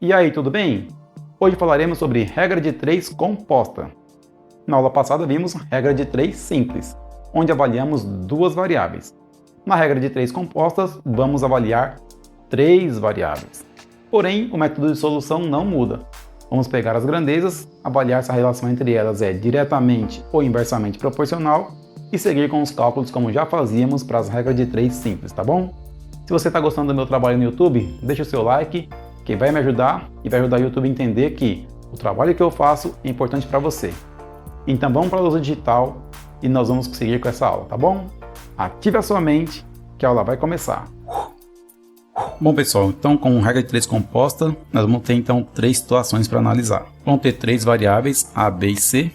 E aí, tudo bem? Hoje falaremos sobre regra de 3 composta. Na aula passada vimos regra de 3 simples, onde avaliamos duas variáveis. Na regra de 3 compostas, vamos avaliar 3 variáveis. Porém, o método de solução não muda. Vamos pegar as grandezas, avaliar se a relação entre elas é diretamente ou inversamente proporcional e seguir com os cálculos como já fazíamos para as regras de 3 simples, tá bom? Se você está gostando do meu trabalho no YouTube, deixa o seu like, que vai me ajudar e vai ajudar o YouTube a entender que o trabalho que eu faço é importante para você. Então vamos para a lousa digital e nós vamos seguir com essa aula, tá bom? Ative a sua mente que a aula vai começar. Bom pessoal, então com regra de 3 composta, nós vamos ter então 3 situações para analisar. Vamos ter 3 variáveis A, B e C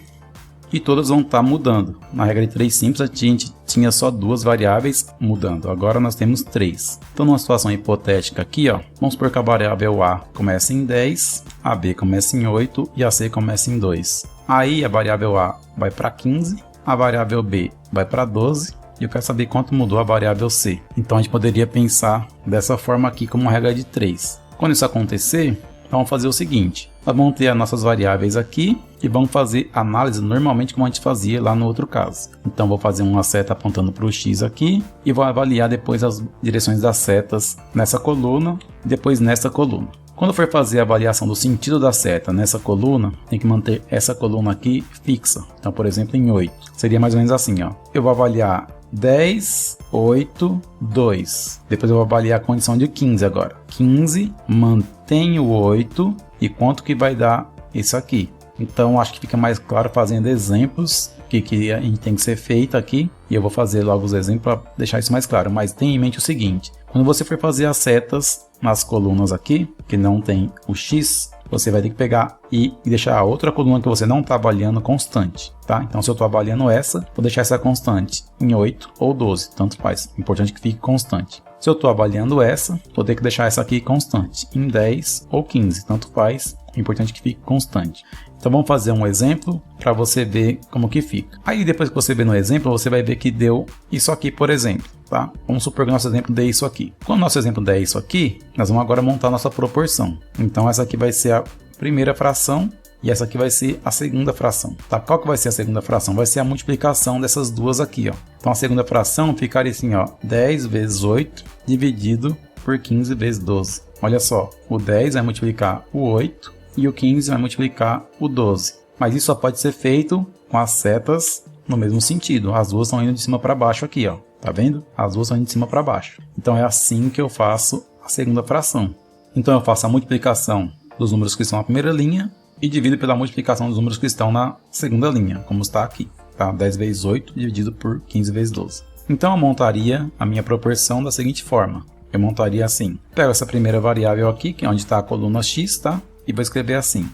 e todas vão estar mudando. Na regra de 3 simples a gente tinha só 2 variáveis mudando, agora nós temos 3. Então numa situação hipotética aqui, vamos supor que a variável A começa em 10, a B começa em 8 e a C começa em 2. Aí a variável A vai para 15, a variável B vai para 12 e eu quero saber quanto mudou a variável C. Então a gente poderia pensar dessa forma aqui como uma regra de 3. Quando isso acontecer, vamos fazer o seguinte. Nós vamos ter as nossas variáveis aqui e vamos fazer análise normalmente como a gente fazia lá no outro caso. Então vou fazer uma seta apontando para o X aqui e vou avaliar depois as direções das setas nessa coluna e depois nessa coluna. Quando for fazer a avaliação do sentido da seta nessa coluna, tem que manter essa coluna aqui fixa. Então, por exemplo, em 8. Seria mais ou menos assim, Eu vou avaliar 10, 8, 2. Depois eu vou avaliar a condição de 15 agora. 15, mantenho 8 e quanto que vai dar isso aqui. Então, acho que fica mais claro fazendo exemplos que a gente tem que ser feito aqui. E eu vou fazer logo os exemplos para deixar isso mais claro. Mas tenha em mente o seguinte. Quando você for fazer as setas nas colunas aqui, que não tem o X, você vai ter que pegar e deixar a outra coluna que você não está avaliando constante, tá? Então, se eu estou avaliando essa, vou deixar essa constante em 8 ou 12, tanto faz. Importante que fique constante. Se eu estou avaliando essa, vou ter que deixar essa aqui constante em 10 ou 15, tanto faz. Importante que fique constante. Então vamos fazer um exemplo para você ver como que fica. Aí depois que você ver no exemplo, você vai ver que deu isso aqui, por exemplo, tá? Vamos supor que o nosso exemplo dê isso aqui. Quando o nosso exemplo der isso aqui, nós vamos agora montar a nossa proporção. Então essa aqui vai ser a primeira fração e essa aqui vai ser a segunda fração, tá? Qual que vai ser a segunda fração? Vai ser a multiplicação dessas duas aqui, Então a segunda fração ficaria assim, 10 vezes 8 dividido por 15 vezes 12. Olha só, o 10 vai multiplicar o 8 e o 15 vai multiplicar o 12. Mas isso só pode ser feito com as setas no mesmo sentido. As duas estão indo de cima para baixo aqui, Tá vendo? As duas estão indo de cima para baixo. Então é assim que eu faço a segunda fração. Então eu faço a multiplicação dos números que estão na primeira linha e divido pela multiplicação dos números que estão na segunda linha, como está aqui. Tá? 10 vezes 8 dividido por 15 vezes 12. Então eu montaria a minha proporção da seguinte forma. Eu montaria assim. Pego essa primeira variável aqui, que é onde está a coluna X, tá? E vou escrever assim.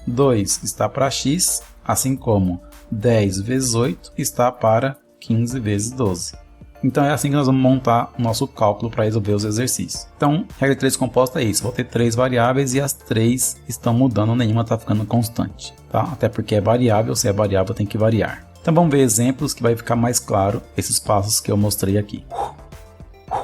2 está para X, assim como 10 vezes 8 está para 15 vezes 12. Então é assim que nós vamos montar o nosso cálculo para resolver os exercícios. Então, regra de 3 composta é isso. Vou ter 3 variáveis e as 3 estão mudando, nenhuma está ficando constante. Tá? Até porque é variável, se é variável tem que variar. Então vamos ver exemplos que vai ficar mais claro esses passos que eu mostrei aqui.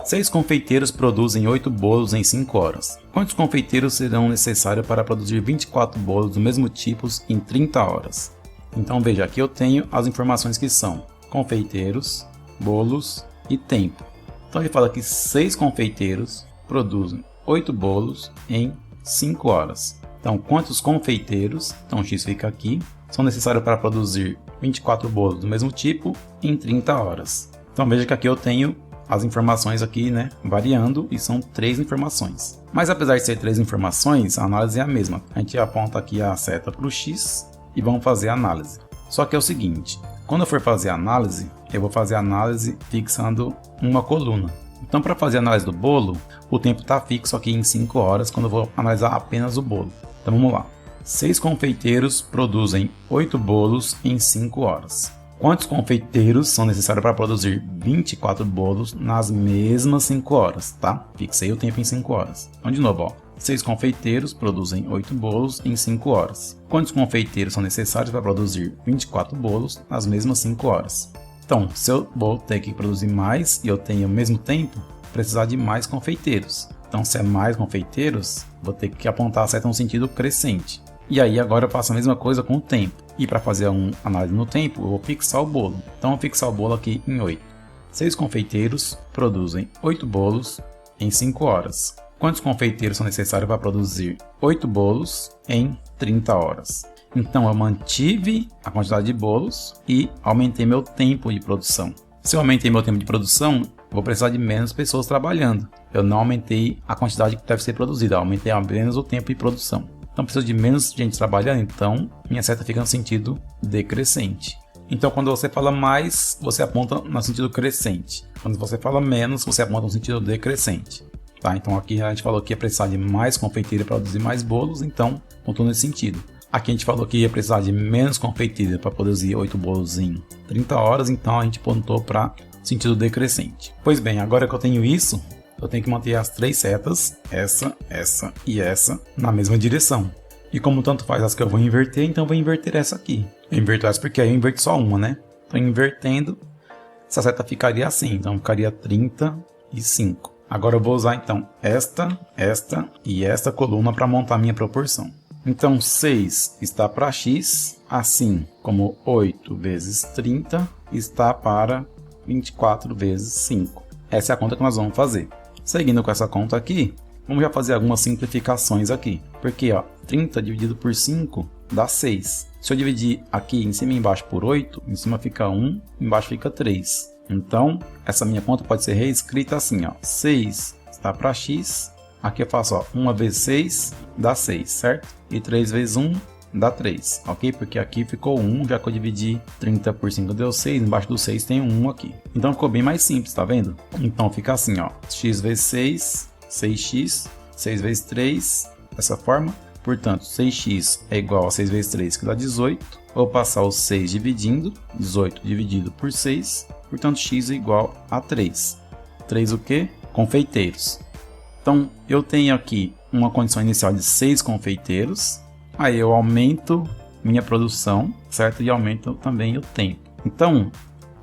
6 confeiteiros produzem 8 bolos em 5 horas. Quantos confeiteiros serão necessários para produzir 24 bolos do mesmo tipo em 30 horas? Então veja, aqui eu tenho as informações que são confeiteiros, bolos e tempo. Então ele fala que 6 confeiteiros produzem 8 bolos em 5 horas. Então quantos confeiteiros, então X fica aqui, são necessários para produzir 24 bolos do mesmo tipo em 30 horas? Então veja que aqui eu tenho as informações aqui, variando, e são 3 informações. Mas apesar de ser 3 informações, a análise é a mesma. A gente aponta aqui a seta para o X e vamos fazer a análise. Só que é o seguinte, quando eu for fazer a análise, eu vou fazer a análise fixando uma coluna. Então para fazer a análise do bolo, o tempo está fixo aqui em 5 horas, quando eu vou analisar apenas o bolo. Então vamos lá. 6 confeiteiros produzem 8 bolos em 5 horas. Quantos confeiteiros são necessários para produzir 24 bolos nas mesmas 5 horas, tá? Fixei o tempo em 5 horas. Então, de novo, 6 confeiteiros produzem 8 bolos em 5 horas. Quantos confeiteiros são necessários para produzir 24 bolos nas mesmas 5 horas? Então, se eu vou ter que produzir mais e eu tenho o mesmo tempo, precisar de mais confeiteiros. Então, se é mais confeiteiros, vou ter que apontar a seta no sentido crescente. E aí agora eu faço a mesma coisa com o tempo. E para fazer uma análise no tempo, eu vou fixar o bolo. Então eu vou fixar o bolo aqui em 8. 6 confeiteiros produzem 8 bolos em 5 horas. Quantos confeiteiros são necessários para produzir 8 bolos em 30 horas? Então eu mantive a quantidade de bolos e aumentei meu tempo de produção. Se eu aumentei meu tempo de produção, vou precisar de menos pessoas trabalhando. Eu não aumentei a quantidade que deve ser produzida, eu aumentei apenas o tempo de produção. Então preciso de menos gente trabalhando, então minha seta fica no sentido decrescente. Então quando você fala mais, você aponta no sentido crescente. Quando você fala menos, você aponta no sentido decrescente. Tá? Então aqui a gente falou que ia precisar de mais confeiteira para produzir mais bolos, então apontou nesse sentido. Aqui a gente falou que ia precisar de menos confeiteira para produzir 8 bolos em 30 horas, então a gente apontou para sentido decrescente. Pois bem, agora que eu tenho isso, eu tenho que manter as 3 setas, essa e essa, na mesma direção. E como tanto faz as que eu vou inverter, então eu vou inverter essa aqui. Eu inverto essa porque aí eu inverto só uma, né? Então invertendo, essa seta ficaria assim, então ficaria 35. Agora eu vou usar então esta e esta coluna para montar minha proporção. Então 6 está para x, assim como 8 vezes 30 está para 24 vezes 5. Essa é a conta que nós vamos fazer. Seguindo com essa conta aqui, vamos já fazer algumas simplificações aqui. Porque ó, 30 dividido por 5 dá 6. Se eu dividir aqui em cima e embaixo por 8, em cima fica 1, embaixo fica 3. Então, essa minha conta pode ser reescrita assim, ó. 6 está para x. Aqui eu faço, ó, 1 vezes 6 dá 6, certo? E 3 vezes 1 dá 3, ok? Porque aqui ficou 1, já que eu dividi 30 por 5 deu 6, embaixo do 6 tem 1 aqui. Então ficou bem mais simples, tá vendo? Então fica assim, ó, x vezes 6, 6x, 6 vezes 3, dessa forma. Portanto, 6x é igual a 6 vezes 3, que dá 18. Vou passar o 6 dividindo, 18 dividido por 6, portanto x é igual a 3. 3 o quê? Confeiteiros. Então, eu tenho aqui uma condição inicial de 6 confeiteiros, aí eu aumento minha produção, certo? E aumento também o tempo. Então,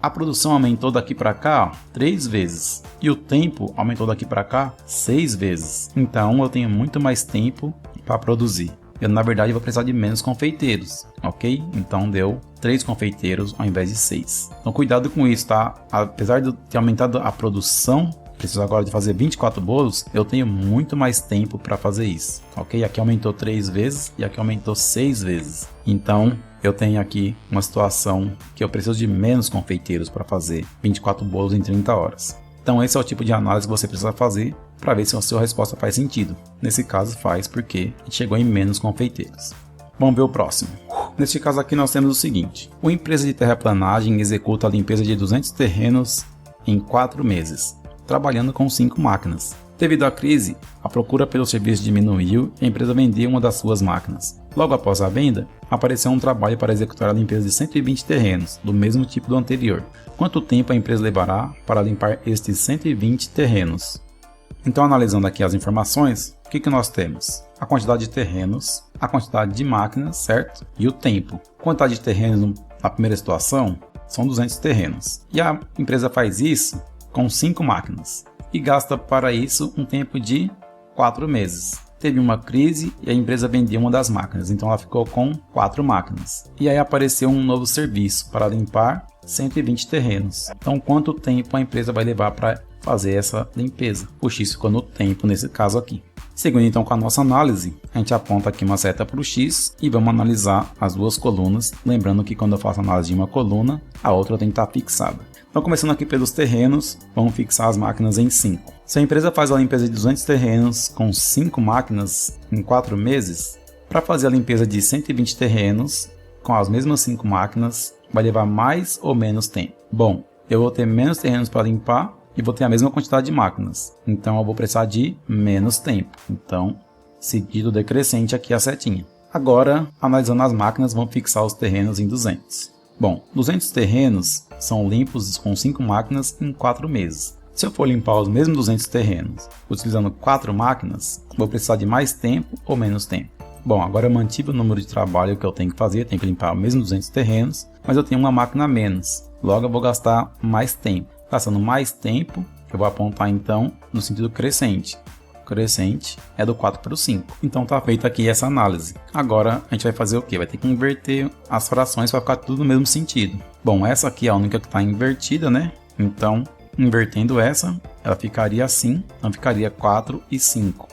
a produção aumentou daqui para cá 3 vezes e o tempo aumentou daqui para cá 6 vezes. Então, eu tenho muito mais tempo para produzir. Eu, na verdade, vou precisar de menos confeiteiros, ok? Então, deu 3 confeiteiros ao invés de 6. Então, cuidado com isso, tá? Apesar de eu ter aumentado a produção, preciso agora de fazer 24 bolos, eu tenho muito mais tempo para fazer isso, ok? Aqui aumentou 3 vezes e aqui aumentou 6 vezes. Então, eu tenho aqui uma situação que eu preciso de menos confeiteiros para fazer 24 bolos em 30 horas. Então, esse é o tipo de análise que você precisa fazer para ver se a sua resposta faz sentido. Nesse caso, faz porque a gente chegou em menos confeiteiros. Vamos ver o próximo. Neste caso aqui, nós temos o seguinte. Uma empresa de terraplanagem executa a limpeza de 200 terrenos em 4 meses. Trabalhando com 5 máquinas. Devido à crise, a procura pelo serviço diminuiu e a empresa vendeu uma das suas máquinas. Logo após a venda, apareceu um trabalho para executar a limpeza de 120 terrenos, do mesmo tipo do anterior. Quanto tempo a empresa levará para limpar estes 120 terrenos? Então, analisando aqui as informações, o que nós temos? A quantidade de terrenos, a quantidade de máquinas, certo? E o tempo. A quantidade de terrenos na primeira situação são 200 terrenos. E a empresa faz isso com 5 máquinas e gasta para isso um tempo de 4 meses. Teve uma crise e a empresa vendeu uma das máquinas, então ela ficou com 4 máquinas. E aí apareceu um novo serviço para limpar 120 terrenos. Então, quanto tempo a empresa vai levar para fazer essa limpeza? O X ficou no tempo nesse caso aqui. Seguindo então com a nossa análise, a gente aponta aqui uma seta para o X e vamos analisar as duas colunas. Lembrando que quando eu faço análise de uma coluna, a outra tem que estar fixada. Então, começando aqui pelos terrenos, vamos fixar as máquinas em 5. Se a empresa faz a limpeza de 200 terrenos com 5 máquinas em 4 meses, para fazer a limpeza de 120 terrenos com as mesmas 5 máquinas, vai levar mais ou menos tempo? Bom, eu vou ter menos terrenos para limpar e vou ter a mesma quantidade de máquinas. Então, eu vou precisar de menos tempo. Então, seguido decrescente aqui a setinha. Agora, analisando as máquinas, vamos fixar os terrenos em 200. Bom, 200 terrenos são limpos com 5 máquinas em 4 meses. Se eu for limpar os mesmos 200 terrenos utilizando 4 máquinas, vou precisar de mais tempo ou menos tempo? Bom, agora eu mantive o número de trabalho que eu tenho que fazer, eu tenho que limpar os mesmos 200 terrenos, mas eu tenho uma máquina a menos, logo eu vou gastar mais tempo. Gastando mais tempo, eu vou apontar então no sentido crescente. crescente é do 4 para o 5. Então tá feita aqui essa análise. Agora a gente vai fazer o quê? Vai ter que inverter as frações para ficar tudo no mesmo sentido. Bom, essa aqui é a única que está invertida, né? Então, invertendo essa, ela ficaria assim. Então ficaria 4 e 5.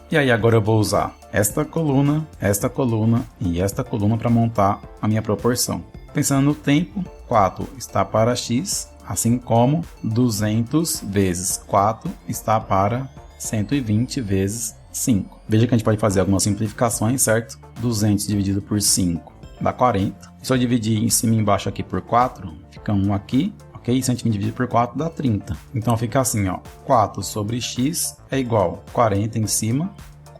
E aí agora eu vou usar esta coluna e esta coluna para montar a minha proporção. Pensando no tempo, 4 está para x, assim como 200 vezes 4 está para 120 vezes 5. Veja que a gente pode fazer algumas simplificações, certo? 200 dividido por 5 dá 40. Se eu dividir em cima e embaixo aqui por 4, fica 1 aqui. Ok? 120 dividido por 4 dá 30. Então fica assim, ó. 4 sobre x é igual a 40 em cima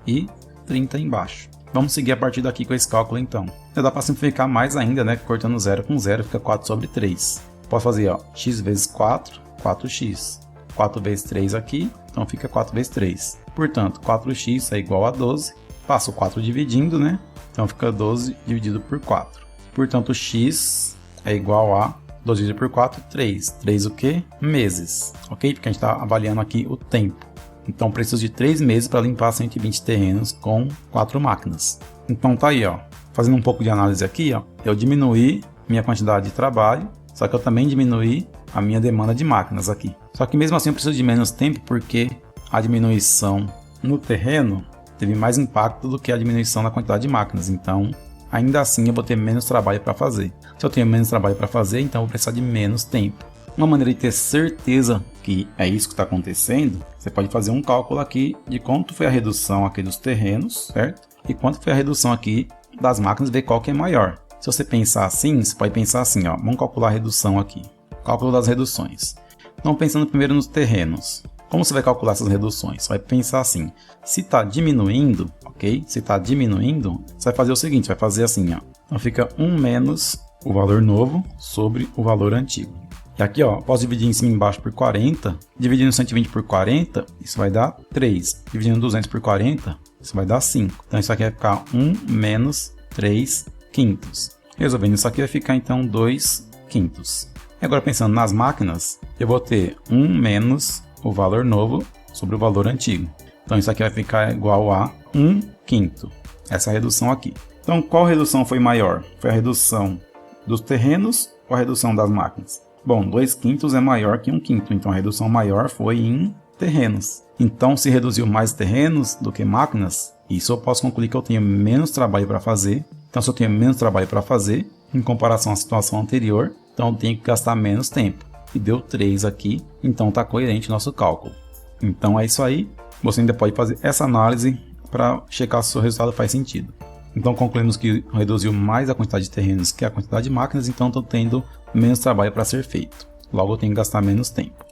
e 30 embaixo. Vamos seguir a partir daqui com esse cálculo então. Já dá para simplificar mais ainda, né? Cortando 0 com 0 fica 4 sobre 3. Posso fazer, ó, x vezes 4, 4x. 4 vezes 3 aqui, então fica 4 vezes 3. Portanto, 4x é igual a 12. Passo 4 dividindo, né? Então fica 12 dividido por 4. Portanto, x é igual a 12 dividido por 4, 3. 3 o quê? Meses. Ok? Porque a gente está avaliando aqui o tempo. Então, preciso de 3 meses para limpar 120 terrenos com 4 máquinas. Então, tá aí, ó. Fazendo um pouco de análise aqui, ó. Eu diminuí minha quantidade de trabalho, só que eu também diminuí a minha demanda de máquinas aqui. Só que mesmo assim eu preciso de menos tempo porque a diminuição no terreno teve mais impacto do que a diminuição na quantidade de máquinas. Então, ainda assim eu vou ter menos trabalho para fazer. Se eu tenho menos trabalho para fazer, então eu vou precisar de menos tempo. Uma maneira de ter certeza que é isso que está acontecendo, você pode fazer um cálculo aqui de quanto foi a redução aqui dos terrenos, certo? E quanto foi a redução aqui das máquinas, ver qual que é maior. Se você pensar assim, você pode pensar assim, ó, vamos calcular a redução aqui. Cálculo das reduções. Então, pensando primeiro nos terrenos. Como você vai calcular essas reduções? Você vai pensar assim, se está diminuindo, ok? Se está diminuindo, você vai fazer o seguinte, vai fazer assim, ó. Então fica 1 menos o valor novo sobre o valor antigo. E aqui, ó, posso dividir em cima e embaixo por 40. Dividindo 120 por 40, isso vai dar 3. Dividindo 200 por 40, isso vai dar 5. Então isso aqui vai ficar 1 menos 3 quintos. Resolvendo isso aqui vai ficar então 2 quintos. E agora pensando nas máquinas, eu vou ter 1 menos o valor novo sobre o valor antigo. Então isso aqui vai ficar igual a 1 quinto. Essa redução aqui. Então qual redução foi maior? Foi a redução dos terrenos ou a redução das máquinas? Bom, 2 quintos é maior que 1 quinto, então a redução maior foi em terrenos. Então, se reduziu mais terrenos do que máquinas, isso eu posso concluir que eu tenho menos trabalho para fazer. Então, se eu tenho menos trabalho para fazer, em comparação à situação anterior, então eu tenho que gastar menos tempo. E deu 3 aqui, então está coerente o nosso cálculo. Então é isso aí, você ainda pode fazer essa análise para checar se o seu resultado faz sentido. Então concluímos que reduziu mais a quantidade de terrenos que a quantidade de máquinas, então estou tendo menos trabalho para ser feito. Logo eu tenho que gastar menos tempo.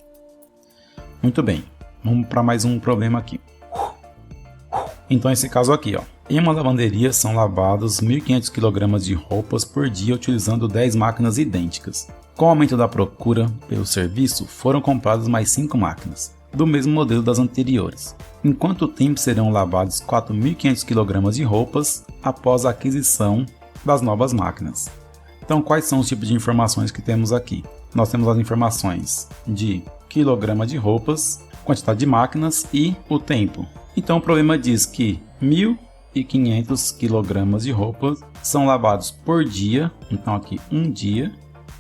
Muito bem, vamos para mais um problema aqui. Então esse caso aqui, ó. Em uma lavanderia são lavados 1.500 kg de roupas por dia utilizando 10 máquinas idênticas. Com o aumento da procura pelo serviço, foram compradas mais 5 máquinas, do mesmo modelo das anteriores. Em quanto tempo serão lavados 4.500 kg de roupas após a aquisição das novas máquinas? Então, quais são os tipos de informações que temos aqui? Nós temos as informações de quilograma de roupas, quantidade de máquinas e o tempo. Então, o problema diz que 1.500 kg de roupas são lavados por dia, então aqui um dia,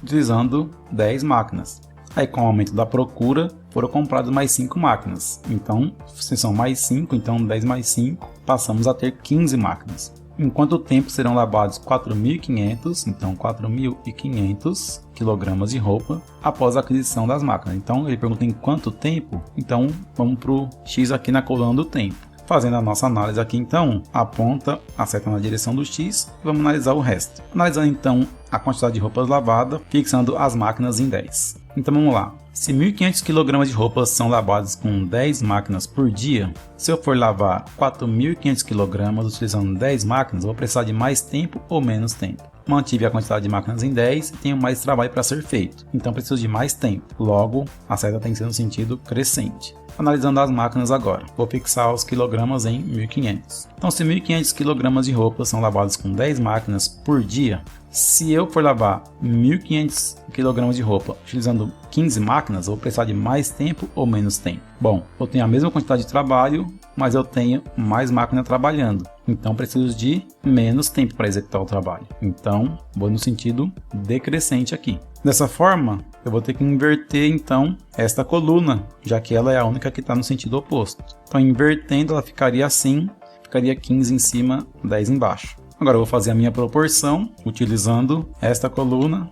utilizando 10 máquinas. Aí, com o aumento da procura, foram compradas mais 5 máquinas. Então, se são mais 5, então 10 mais 5, passamos a ter 15 máquinas. Em quanto tempo serão lavados 4.500, então 4.500 kg de roupa após a aquisição das máquinas. Então, ele pergunta em quanto tempo, então vamos para o X aqui na coluna do tempo. Fazendo a nossa análise aqui, então, aponta a seta na direção do X e vamos analisar o resto. Analisando, então, a quantidade de roupas lavadas, fixando as máquinas em 10. Então, vamos lá. Se 1.500 kg de roupas são lavadas com 10 máquinas por dia, se eu for lavar 4.500 kg utilizando 10 máquinas, eu vou precisar de mais tempo ou menos tempo? mantive a quantidade de máquinas em 10 e tenho mais trabalho para ser feito, então preciso de mais tempo. Logo, a seta tem que ser no sentido crescente. Analisando as máquinas agora, vou fixar os quilogramas em 1500. Então, se 1500 kg de roupa são lavados com 10 máquinas por dia, se eu for lavar 1500 kg de roupa utilizando 15 máquinas, eu vou precisar de mais tempo ou menos tempo? Bom, eu tenho a mesma quantidade de trabalho, mas eu tenho mais máquina trabalhando. Então, preciso de menos tempo para executar o trabalho. Então, vou no sentido decrescente aqui. Dessa forma, eu vou ter que inverter, então, esta coluna, já que ela é a única que está no sentido oposto. Então, invertendo, ela ficaria assim, ficaria 15 em cima, 10 embaixo. Agora eu vou fazer a minha proporção utilizando esta coluna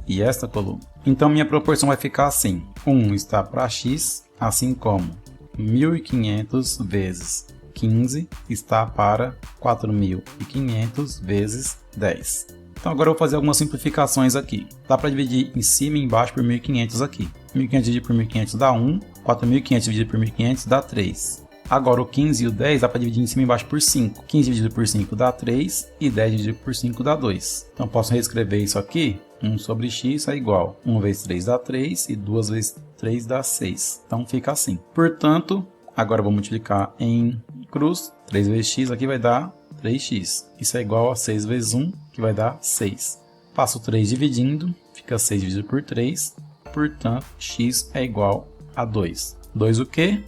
e esta coluna. Então minha proporção vai ficar assim. 1 está para x, assim como 1500 vezes 15 está para 4500 vezes 10. Então agora eu vou fazer algumas simplificações aqui. Dá para dividir em cima e embaixo por 1500 aqui. 1500 dividido por 1500 dá 1, 4500 dividido por 1500 dá 3. Agora o 15 e o 10 dá para dividir em cima e embaixo por 5. 15 dividido por 5 dá 3 e 10 dividido por 5 dá 2. Então posso reescrever isso aqui. 1 sobre x é igual 1 vezes 3 dá 3 e 2 vezes 3 dá 6. Então fica assim. Portanto, agora eu vou multiplicar em cruz. 3 vezes x aqui vai dar 3x. Isso é igual a 6 vezes 1, que vai dar 6. Passo 3 dividindo, fica 6 dividido por 3. Portanto, x é igual a 2. 2 o quê?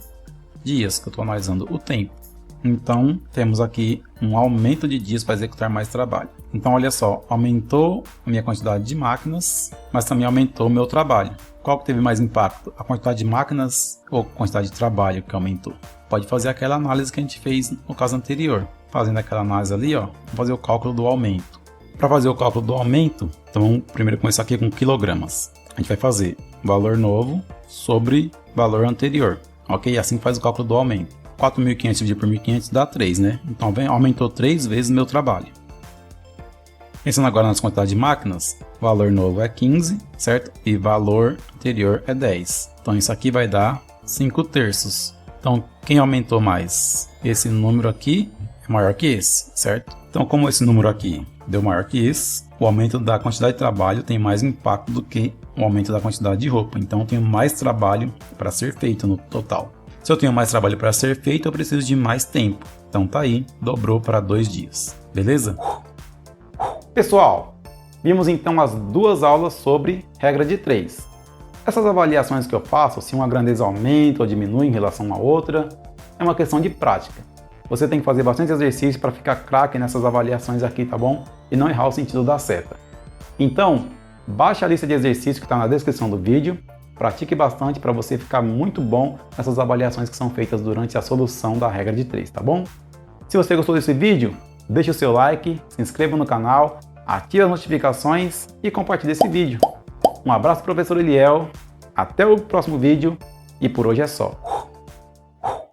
Dias, que eu estou analisando o tempo. Então, temos aqui um aumento de dias para executar mais trabalho. Então, olha só, aumentou a minha quantidade de máquinas, mas também aumentou o meu trabalho. Qual que teve mais impacto? A quantidade de máquinas ou a quantidade de trabalho que aumentou? Pode fazer aquela análise que a gente fez no caso anterior. Fazendo aquela análise ali, ó, vamos fazer o cálculo do aumento. Para fazer o cálculo do aumento, então vamos primeiro começar aqui com quilogramas. A gente vai fazer valor novo sobre valor anterior. Ok? Assim faz o cálculo do aumento. 4.500 dividido por 1.500 dá 3, né? Então aumentou 3 vezes o meu trabalho. Pensando agora nas quantidades de máquinas, valor novo é 15, certo? E valor anterior é 10. Então isso aqui vai dar 5 terços. Então quem aumentou mais? Esse número aqui é maior que esse, certo? Então como esse número aqui deu maior que esse, o aumento da quantidade de trabalho tem mais impacto do que o aumento da quantidade de roupa. Então eu tenho mais trabalho para ser feito no total. Se eu tenho mais trabalho para ser feito, eu preciso de mais tempo. Então tá aí, dobrou para 2 dias. Beleza? Pessoal, vimos então as duas aulas sobre regra de 3. Essas avaliações que eu faço, se uma grandeza aumenta ou diminui em relação a outra, é uma questão de prática. Você tem que fazer bastante exercício para ficar craque nessas avaliações aqui, tá bom? E não errar o sentido da seta. Então, baixe a lista de exercícios que está na descrição do vídeo, pratique bastante para você ficar muito bom nessas avaliações que são feitas durante a solução da regra de 3, tá bom? Se você gostou desse vídeo, deixe o seu like, se inscreva no canal, ative as notificações e compartilhe esse vídeo. Um abraço, professor Eliel, até o próximo vídeo e por hoje é só.